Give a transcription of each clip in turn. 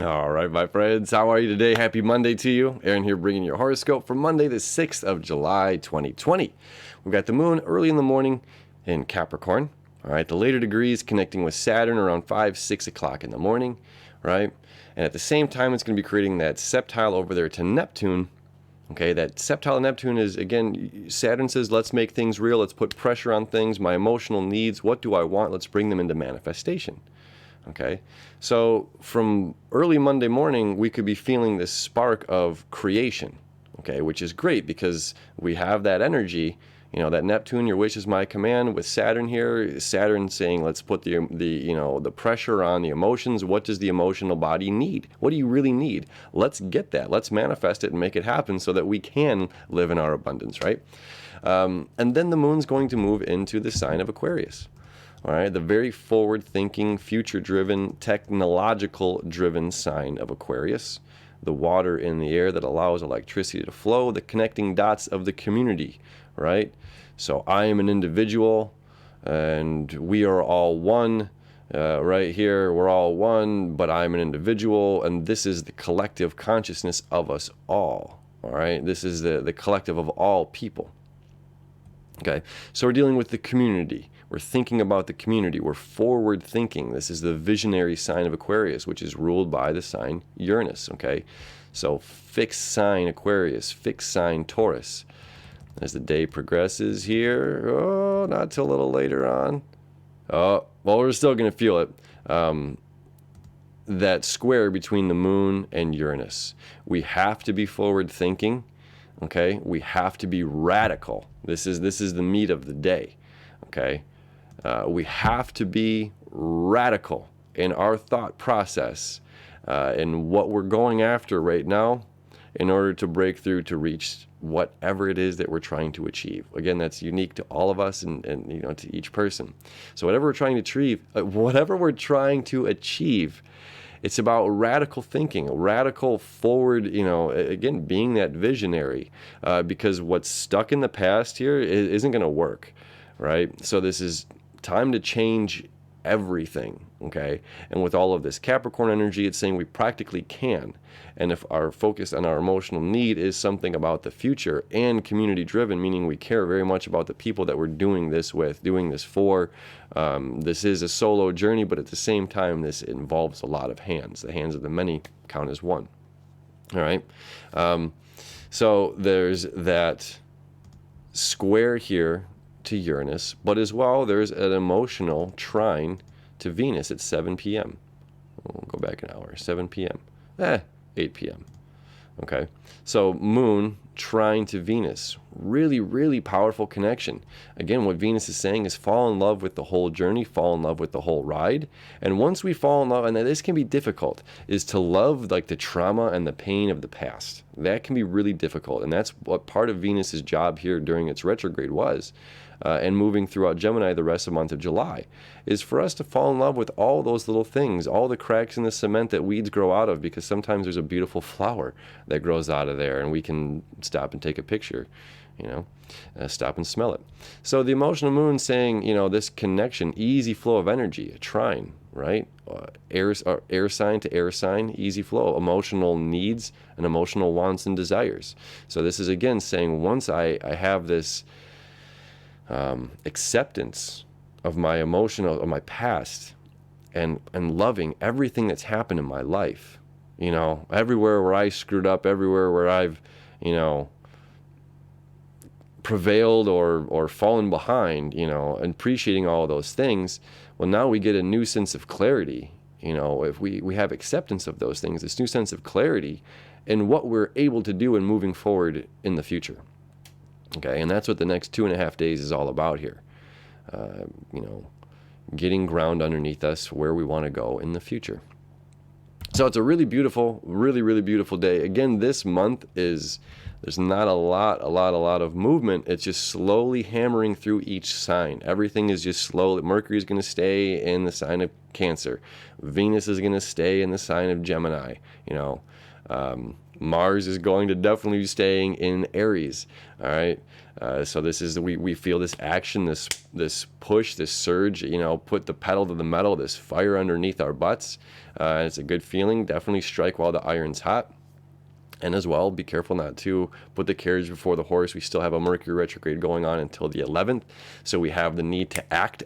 All right, my friends, how are you today? Happy Monday to you. Aaron here bringing your horoscope for Monday, the 6th of July, 2020. We've got the moon early in the morning in Capricorn. All right, the later degrees connecting with Saturn around 5, 6 o'clock in the morning, right? And at the same time, it's going to be creating that septile over there to Neptune. Okay, that septile Neptune is, again, Saturn says, let's make things real. Let's put pressure on things. My emotional needs, what do I want? Let's bring them into manifestation. Okay, so from early Monday morning, we could be feeling this spark of creation, okay, which is great because we have that energy, that Neptune, your wish is my command, with Saturn here, Saturn saying, let's put the pressure on the emotions. What does the emotional body need? What do you really need? Let's get that. Let's manifest it and make it happen so that we can live in our abundance, right? And then the moon's going to move into the sign of Aquarius. All right, the very forward-thinking, future-driven, technological-driven sign of Aquarius, the water in the air that allows electricity to flow, the connecting dots of the community, right? So I am an individual, and we are all one. Right here, we're all one, but I'm an individual, and this is the collective consciousness of us all. All right, this is the collective of all people. Okay, so we're dealing with the community. We're thinking about the community. We're forward thinking. This is the visionary sign of Aquarius, which is ruled by the sign Uranus. Okay, so fixed sign Aquarius, fixed sign Taurus. As the day progresses here, oh, not till a little later on. Oh, well, we're still going to feel it. That square between the moon and Uranus. We have to be forward thinking. Okay, we have to be radical. This is the meat of the day. Okay, we have to be radical in our thought process in what we're going after right now in order to break through to reach whatever it is that we're trying to achieve. Again, that's unique to all of us and to each person. So whatever we're trying to achieve, it's about radical thinking, radical forward, again, being that visionary, because what's stuck in the past here isn't going to work, right? So this is time to change everything, okay? And with all of this Capricorn energy, it's saying we practically can. And if our focus on our emotional need is something about the future and community driven, meaning we care very much about the people that we're doing this with, doing this for, this is a solo journey, but at the same time, this involves a lot of hands. The hands of the many count as one, all right? So there's that square here to Uranus, but as well, there's an emotional trine to Venus at 7 p.m. We'll go back an hour, 7 p.m. 8 p.m. Okay, so moon trine to Venus, really, really powerful connection. Again, what Venus is saying is fall in love with the whole journey, fall in love with the whole ride. And once we fall in love, and this can be difficult, is to love like the trauma and the pain of the past. That can be really difficult, and that's what part of Venus's job here during its retrograde was. And moving throughout Gemini the rest of the month of July, is for us to fall in love with all those little things, all the cracks in the cement that weeds grow out of, because sometimes there's a beautiful flower that grows out of there, and we can stop and take a picture, stop and smell it. So the emotional moon saying, this connection, easy flow of energy, a trine, right? Air sign to air sign, easy flow, emotional needs and emotional wants and desires. So this is again saying once I have this acceptance of my of my past and loving everything that's happened in my life, everywhere where I screwed up, everywhere where I've, prevailed or fallen behind, and appreciating all of those things. Well, now we get a new sense of clarity, if we have acceptance of those things, this new sense of clarity in what we're able to do in moving forward in the future. Okay, and that's what the next 2.5 days is all about here. Getting ground underneath us where we want to go in the future. So it's a really beautiful, really, really beautiful day. Again, this month there's not a lot of movement. It's just slowly hammering through each sign. Everything is just slowly. Mercury is going to stay in the sign of Cancer. Venus is going to stay in the sign of Gemini. Mars is going to definitely be staying in Aries. All right. So this is, we feel this action, this push, this surge, put the pedal to the metal, this fire underneath our butts. It's a good feeling. Definitely strike while the iron's hot. And as well, be careful not to put the carriage before the horse. We still have a Mercury retrograde going on until the 11th. So we have the need to act,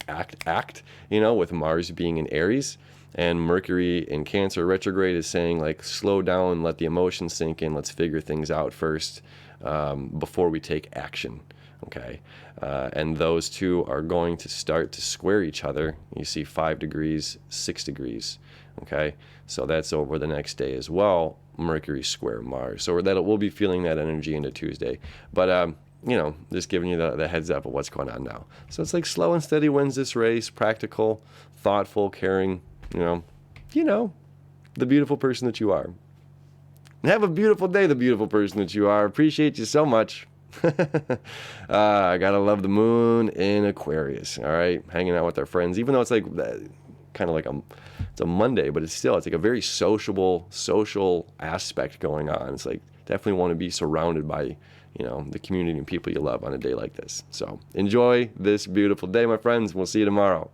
with Mars being in Aries. And Mercury in Cancer retrograde is saying, like, slow down, let the emotions sink in. Let's figure things out first before we take action. Okay. And those two are going to start to square each other. You see 5 degrees, 6 degrees. Okay. So that's over the next day as well. Mercury square Mars. So we'll be feeling that energy into Tuesday. But, just giving you the heads up of what's going on now. So it's like slow and steady wins this race, practical, thoughtful, caring, the beautiful person that you are. And have a beautiful day, the beautiful person that you are. Appreciate you so much. I gotta love the moon in Aquarius. All right, hanging out with our friends, even though it's like kind of like it's a Monday, but it's like a very social aspect going on. It's like definitely want to be surrounded by the community and people you love on a day like this. So enjoy this beautiful day, my friends. We'll see you tomorrow.